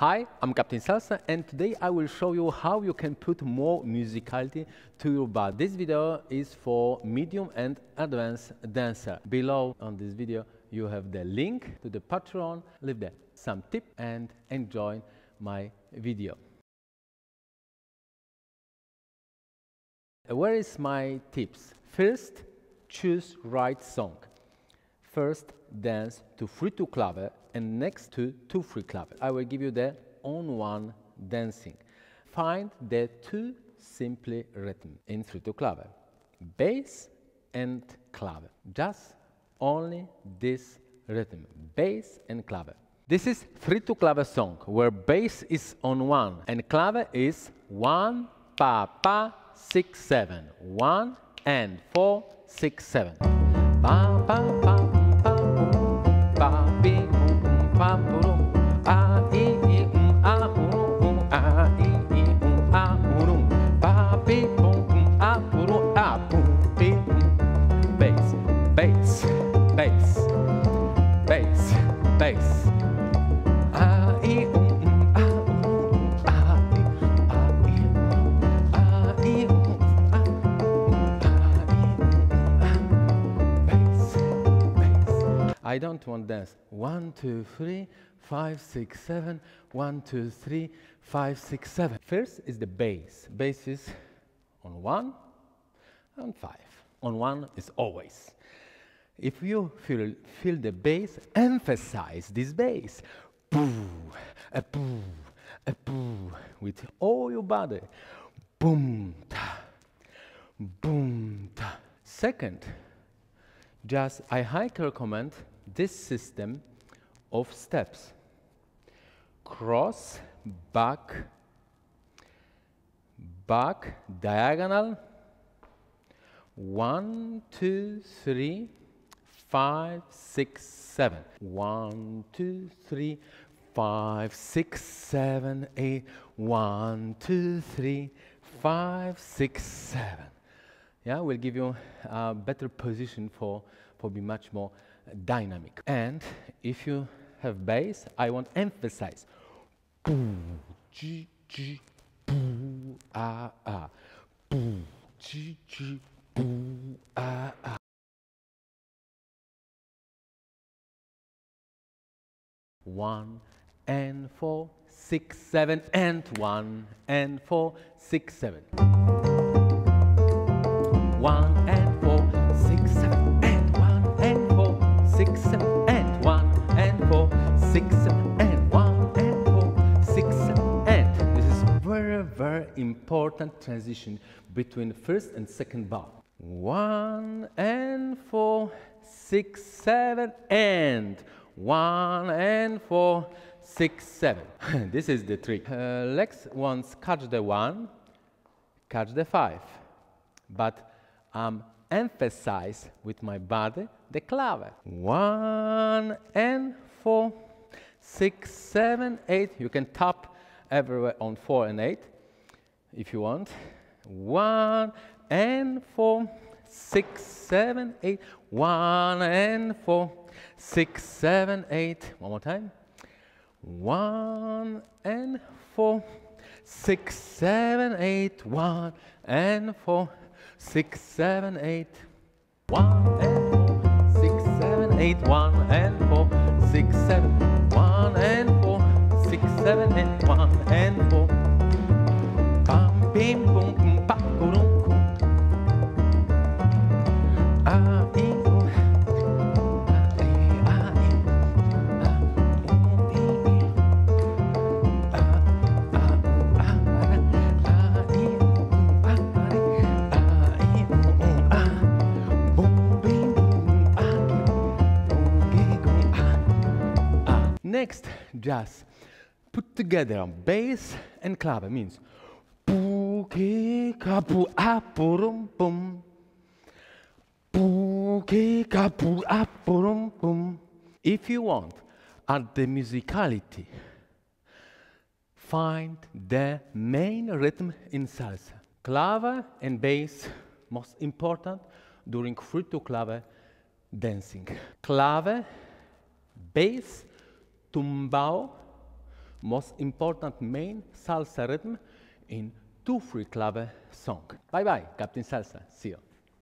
Hi, I'm Captain Salsa, and today I will show you how you can put more musicality to your body. This video is for medium and advanced dancer. Below on this video you have the link to the Patreon. Leave there some tip and enjoy my video. Where is my tips? First, choose right song. First, dance to 3/2 clave and next to 2/3 clave. I will give you the on one dancing. Find the two simple rhythm in 3/2 clave, bass and clave. Just only this rhythm, bass and clave. This is 3/2 clave song where bass is on one and clave is 1 pa pa 6 7 1 and 4 6 7 pa pa pa pa pa bi pa bum a I a a I pa bi a bi bass bass bass bass bass I don't want dance. 1, 2, 3, 5, 6, 7. 1, 2, 3, 5, 6, 7. First is the bass. Bass is on 1 and 5. On 1 is always. If you feel the bass, emphasize this bass. Boo, a boo, a boo, with all your body. Boom, ta, boom, ta. Second, I highly recommend this system of steps. Cross, back, back, diagonal, 1, 2, 3, 5, 6, 7. 1, 2, 3, 5, 6, 7, 8. 1, 2, 3, 5, 6, 7. Yeah, will give you a better position for being much more dynamic. And if you have bass, I want to emphasize. Boo, G, G, boo, ah, ah. Boo, G, G, boo, ah, ah. One and 4, 6, 7, and 1 and 4, 6, 7. 1 and 4, 6, 7, and 1 and 4, 6, 7, and 1 and 4, 6, 7, and 1 and 4, 6, 7, and. This is very, very important transition between first and second bar. 1 and 4, 6, 7, and 1 and 4, 6, 7. This is the trick. Let's once catch the 1, catch the 5, but emphasize with my body the clave. 1 and 4, 6, 7, 8. You can tap everywhere on 4 and 8 if you want. 1 and 4, 6, 7, 8. 1 and 4, 6, 7, 8. One more time. 1 and 4, 6, 7, 8. 1 and 4, 6, 7, 8. 1 and 4, 6, 7, 8. 1 and 4, 6, 7. 1 and 4, 6, 7, 8. 1 and 4. Bam, bim, boom, boom, pa, boom. Next, just put together bass and clave. Means boo ki ka boo a boom boom, boo ki ka boo a boom boom. If you want, at the musicality, find the main rhythm in salsa. Clave and bass, most important during 3/2 clave dancing. Clave, bass, tumbao, most important main salsa rhythm in 2/3 clave song. Bye bye, Captain Salsa. See you.